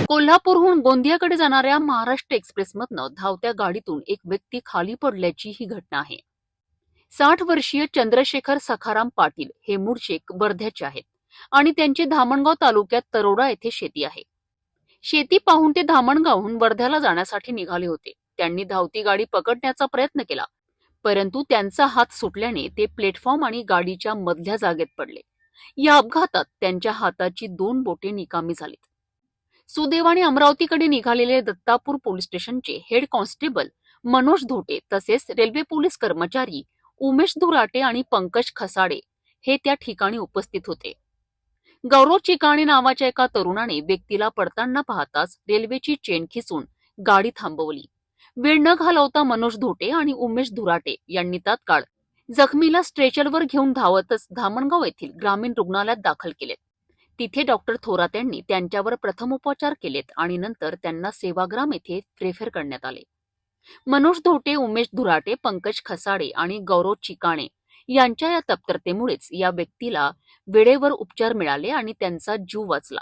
कोल्हापूरहून गोंदियाकडे जाणाऱ्या महाराष्ट्र एक्सप्रेसमधनं धावत्या गाडीतून एक व्यक्ती खाली पडल्याची ही घटना आहे. 60 वर्षीय चंद्रशेखर सखाराम पाटील हे मूळचे वर्ध्याचे आहेत आणि त्यांची धामणगाव तालुक्यात तरोडा येथे शेती आहे. शेती पाहून ते धामणगावहून वर्ध्याला जाण्यासाठी निघाले होते. त्यांनी धावती गाडी पकडण्याचा प्रयत्न केला, परंतु त्यांचा हात सुटल्याने ते प्लॅटफॉर्म आणि गाडीच्या मधल्या जागेत पडले. या अपघातात त्यांच्या हाताची 2 बोटे निकामी झालीत. सुदैवाने अमरावतीकडे निघालेले दत्तापूर पोलीस स्टेशनचे हेड कॉन्स्टेबल मनोज धोटे तसेच रेल्वे पोलीस कर्मचारी उमेश दुराटे आणि पंकज खसाडे हे त्या ठिकाणी उपस्थित होते. गौरव चिकाणे नावाच्या एका तरुणाने व्यक्तीला पडताना पाहताच रेल्वेची चेन खिचून गाडी थांबवली. वेळ न घालवता मनोज धोटे आणि उमेश दुराटे यांनी तात्काळ जखमीला स्ट्रेचरवर घेऊन धावतच धामणगाव येथील ग्रामीण रुग्णालयात दाखल केले. तिथे डॉक्टर थोरात यांनी त्यांच्यावर प्रथमोपचार केलेत आणि नंतर त्यांना सेवाग्राम येथे रेफर करण्यात आले. मनोज धोटे, उमेश धुराटे, पंकज खसाडे आणि गौरव चिकाणे यांच्या या तत्परतेमुळेच या व्यक्तीला वेळेवर उपचार मिळाले आणि त्यांचा जीव वाचला.